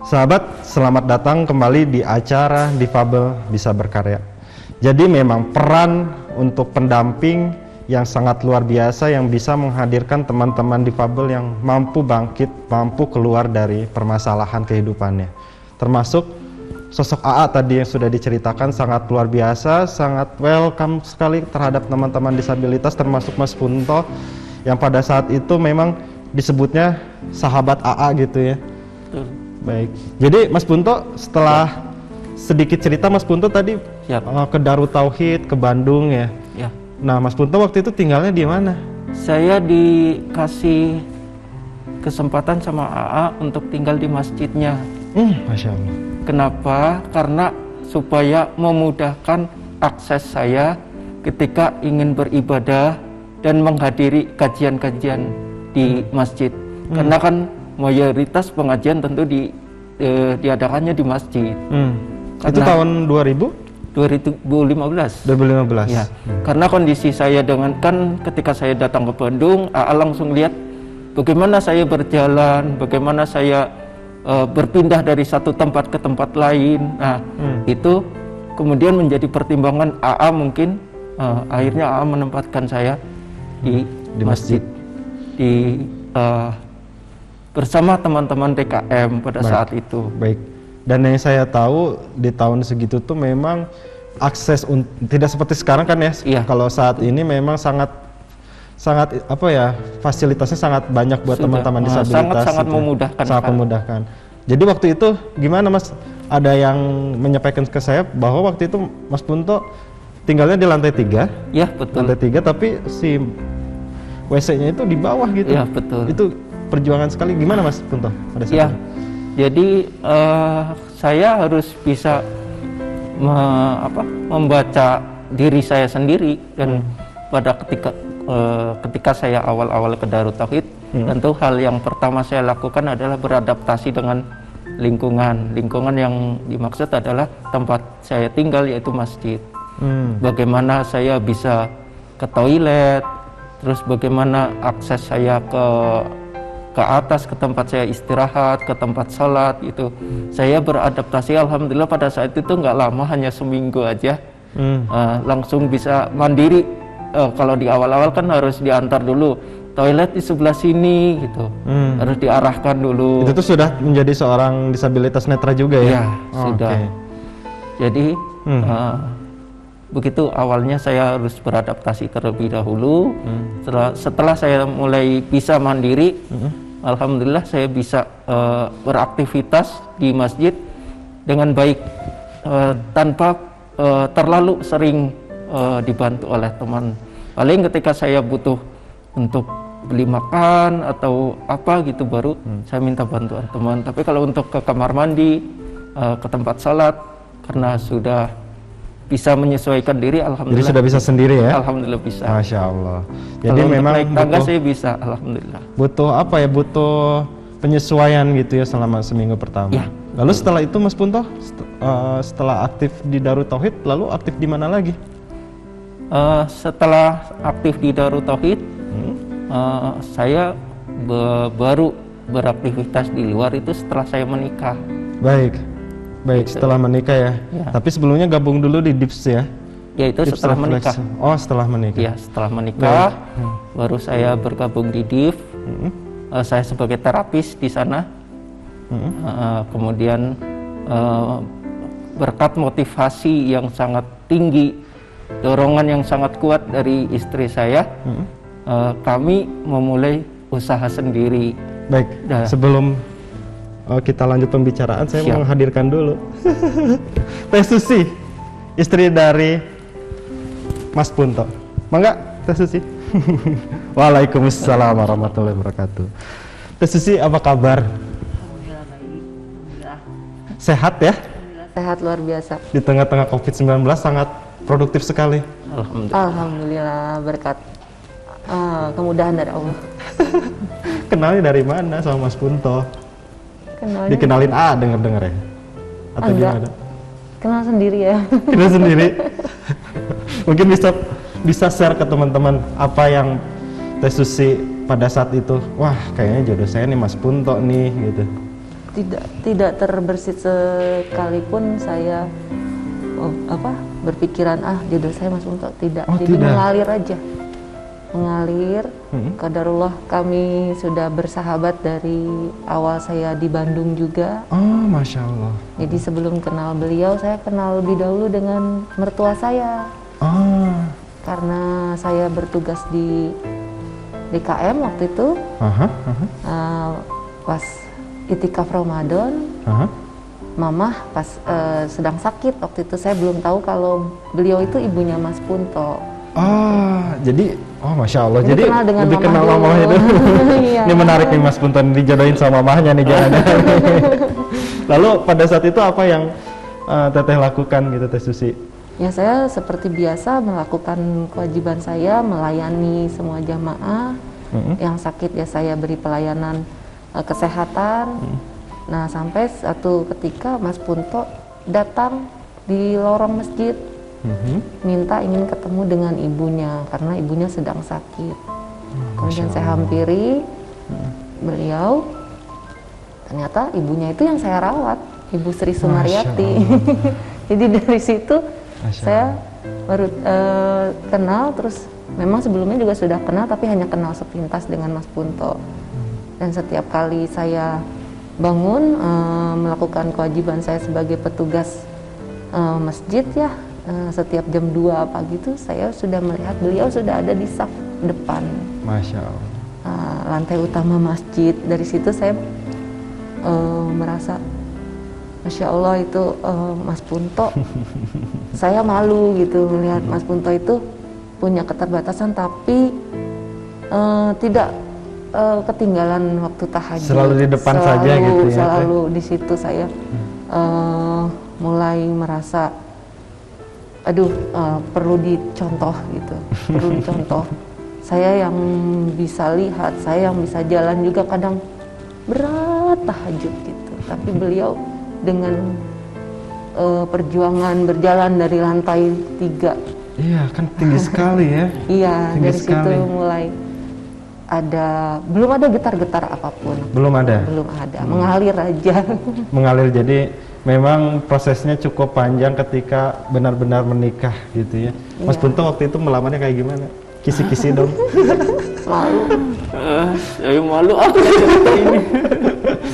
Sahabat, selamat datang kembali di acara Difabel Bisa Berkarya. Jadi memang peran untuk pendamping yang sangat luar biasa yang bisa menghadirkan teman-teman difabel yang mampu bangkit, mampu keluar dari permasalahan kehidupannya. Termasuk sosok AA tadi yang sudah diceritakan sangat luar biasa, sangat welcome sekali terhadap teman-teman disabilitas, termasuk Mas Punto yang pada saat itu memang disebutnya sahabat AA gitu ya. Betul. Baik, jadi Mas Punto setelah sedikit cerita Mas Punto tadi ke Darut Tauhid, ke Bandung ya. Ya. Nah Mas Punto waktu itu tinggalnya di mana? Saya dikasih kesempatan sama AA untuk tinggal di masjidnya. Masya Allah. Kenapa? Karena supaya memudahkan akses saya ketika ingin beribadah dan menghadiri kajian-kajian di masjid. Karena kan mayoritas pengajian tentu diadakannya di masjid. Itu tahun 2015. 2015. Ya, karena kondisi saya kan ketika saya datang ke Bandung, AA langsung lihat bagaimana saya berjalan, bagaimana saya berpindah dari satu tempat ke tempat lain. Nah, itu kemudian menjadi pertimbangan AA mungkin akhirnya AA menempatkan saya di masjid. Bersama teman-teman DKM pada saat itu. Baik. Dan yang saya tahu di tahun segitu tuh memang akses tidak seperti sekarang kan ya. Iya. Kalau saat ini memang sangat apa ya, fasilitasnya sangat banyak buat teman-teman disabilitas. Sangat gitu. memudahkan. Sangat memudahkan. Jadi waktu itu gimana Mas? Ada yang menyampaikan ke saya bahwa waktu itu Mas Punto tinggalnya di lantai 3. Ya, betul. Lantai 3 tapi si WC-nya itu di bawah gitu. Ya, betul. Itu perjuangan sekali. Gimana Mas Punto pada saat ya, itu? Jadi saya harus bisa membaca diri saya sendiri dan pada ketika saya awal-awal ke Darut Tauhid, tentu hal yang pertama saya lakukan adalah beradaptasi dengan lingkungan yang dimaksud adalah tempat saya tinggal, yaitu masjid. Bagaimana saya bisa ke toilet, terus bagaimana akses saya ke atas, ke tempat saya istirahat, ke tempat sholat itu. Saya beradaptasi, alhamdulillah pada saat itu nggak lama, hanya seminggu aja langsung bisa mandiri. Kalau di awal-awal kan harus diantar dulu, toilet di sebelah sini gitu, harus diarahkan dulu. Itu tuh sudah menjadi seorang disabilitas netra juga ya? Ya, sudah. Okay. Jadi begitu awalnya saya harus beradaptasi terlebih dahulu. Setelah saya mulai bisa mandiri, alhamdulillah saya bisa beraktivitas di masjid dengan baik, tanpa terlalu sering dibantu oleh teman. Paling ketika saya butuh untuk beli makan atau apa gitu baru saya minta bantuan teman. Tapi kalau untuk ke kamar mandi, ke tempat salat, karena sudah bisa menyesuaikan diri, alhamdulillah. Jadi sudah bisa sendiri ya? Alhamdulillah bisa. Masya Allah. Jadi kalau memang naik tangga saya bisa, alhamdulillah. Butuh apa ya? Butuh penyesuaian gitu ya selama seminggu pertama. Ya. Lalu setelah itu Mas Punto, setelah aktif di Darut Tauhid, lalu aktif di mana lagi? Setelah aktif di Darut Tauhid, saya baru beraktivitas di luar itu setelah saya menikah. Baik, setelah menikah ya. Tapi sebelumnya gabung dulu di DIPS ya? Ya, itu DIPS setelah menikah. Oh, setelah menikah. Ya, setelah menikah baru saya bergabung di DIF. Saya sebagai terapis di sana. Kemudian berkat motivasi yang sangat tinggi, dorongan yang sangat kuat dari istri saya, kami memulai usaha sendiri. Baik, sebelum kita lanjut pembicaraan, saya mau menghadirkan dulu Teh Susi, istri dari Mas Punto. Mangga, Teh Susi. Waalaikumsalam warahmatullahi wabarakatuh. Teh Susi, apa kabar? Alhamdulillah baik. Alhamdulillah. Sehat ya? Alhamdulillah sehat, luar biasa. Di tengah-tengah COVID-19 sangat produktif sekali. Alhamdulillah berkat kemudahan dari Allah. Kenalnya dari mana sama Mas Punto? Kenalnya Dikenalin denger ya? Atau enggak. gimana? Kenal sendiri ya. Kenal sendiri. Mungkin bisa share ke teman-teman apa yang Teh Susi pada saat itu, wah kayaknya jodoh saya nih Mas Punto nih gitu. tidak terbersit sekalipun saya berpikiran jodoh saya Mas Punto, tidak. Jadi tidak. mengalir aja. Mengalir. Qadarullah kami sudah bersahabat dari awal saya di Bandung juga. Oh, Masya Allah. Jadi sebelum kenal beliau, saya kenal lebih dahulu dengan mertua saya. Oh. Karena saya bertugas di DKM waktu itu. Pas itikaf Ramadan, Mamah pas sedang sakit waktu itu. Saya belum tahu kalau beliau itu ibunya Mas Punto. Jadi Masya Allah. Jadi kenal dengan lebih kenal mamah mamahnya dulu. itu. Iya. Ini menarik nih Mas Punten, dijodohin sama mamahnya nih jangan. Lalu pada saat itu apa yang Teteh lakukan gitu, Teh Susi? Ya, saya seperti biasa melakukan kewajiban saya, melayani semua jamaah. Yang sakit ya saya beri pelayanan kesehatan. Nah, sampai satu ketika Mas Punto datang di lorong masjid, minta ingin ketemu dengan ibunya karena ibunya sedang sakit. Kemudian saya hampiri beliau, ternyata ibunya itu yang saya rawat, Ibu Sri Sumaryati. Jadi dari situ saya baru kenal, terus memang sebelumnya juga sudah kenal tapi hanya kenal sepintas dengan Mas Punto. Dan setiap kali saya bangun melakukan kewajiban saya sebagai petugas masjid ya, setiap jam 2 pagi itu saya sudah melihat beliau sudah ada di saf depan. Masya Allah. Lantai utama masjid. Dari situ saya merasa Masya Allah itu Mas Punto. Saya malu gitu melihat Mas Punto itu punya keterbatasan tapi tidak ketinggalan waktu tahajud. Selalu di depan saja gitu ya. Selalu di situ saya mulai merasa perlu dicontoh gitu. Perlu dicontoh. Saya yang bisa lihat, saya yang bisa jalan juga kadang berat tahajud gitu. Tapi beliau dengan perjuangan berjalan dari lantai 3. Iya, kan tinggi sekali ya. Iya, tinggi dari sekali. situ mulai belum ada getar-getar apapun. Belum ada. Mengalir aja. Mengalir, jadi memang prosesnya cukup panjang ketika benar-benar menikah gitu ya. Mas Punto waktu itu melamarnya kayak gimana? Kisi-kisi dong. Malu. Saya malu aku ini.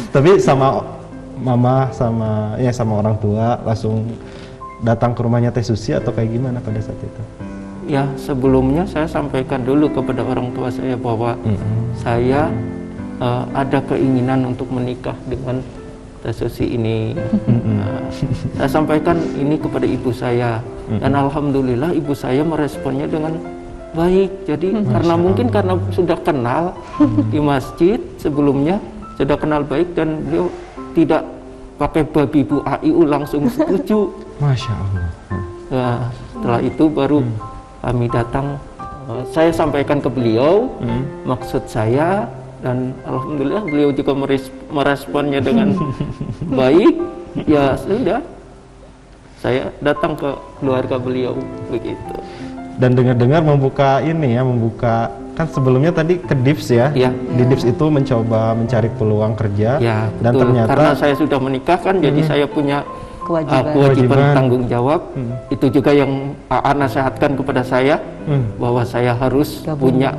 Tapi sama mama sama orang tua langsung datang ke rumahnya Teh Susi atau kayak gimana pada saat itu? Ya, sebelumnya saya sampaikan dulu kepada orang tua saya bahwa saya ada keinginan untuk menikah dengan Teh Susi ini. Saya sampaikan ini kepada ibu saya, dan alhamdulillah ibu saya meresponnya dengan baik. Jadi karena sudah kenal di masjid sebelumnya, sudah kenal baik, dan beliau tidak pakai babi bu AIU langsung setuju. Masya Allah. Nah, setelah itu baru kami datang, saya sampaikan ke beliau maksud saya, dan alhamdulillah beliau juga meresponnya dengan baik. Ya sudah, saya datang ke keluarga beliau begitu. Dan dengar-dengar membuka kan sebelumnya tadi ke DIPS ya. Di DIPS itu mencoba mencari peluang kerja. Ya, dan betul. ternyata Karena saya sudah menikah kan, jadi saya punya Kewajiban. tanggung jawab. Itu juga yang AA nasihatkan kepada saya, bahwa saya harus punya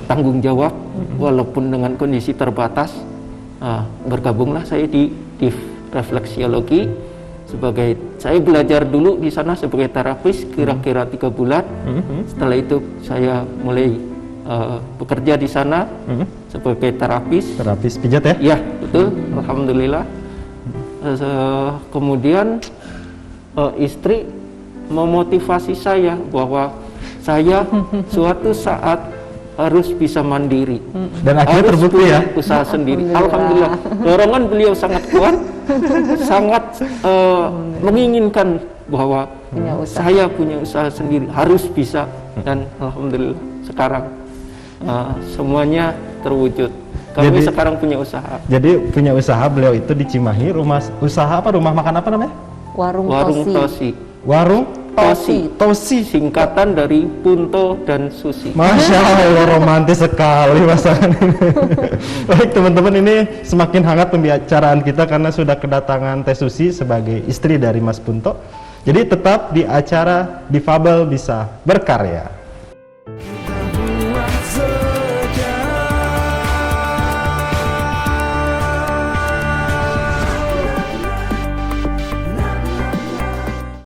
tanggung jawab walaupun dengan kondisi terbatas. Bergabunglah saya di refleksiologi. Saya belajar dulu di sana sebagai terapis kira-kira 3 bulan. Setelah itu saya mulai bekerja di sana sebagai terapis pijat ya? Iya, betul. Alhamdulillah. Kemudian istri memotivasi saya bahwa saya suatu saat harus bisa mandiri. Dan akhirnya terbukti ya? Usaha sendiri. Alhamdulillah. Dorongan beliau sangat kuat, sangat menginginkan bahwa saya punya usaha sendiri, harus bisa. Dan alhamdulillah sekarang semuanya terwujud. Kami sekarang punya usaha. Jadi punya usaha beliau itu di Cimahi, rumah makan apa namanya? Warung Tosi. Warung Tosi. Tosi. singkatan dari Punto dan Susi. Masya Allah, romantis sekali pasangan ini. Baik teman-teman, ini semakin hangat pembicaraan kita karena sudah kedatangan Teh Susi sebagai istri dari Mas Punto. Jadi tetap di acara Difabel Bisa Berkarya.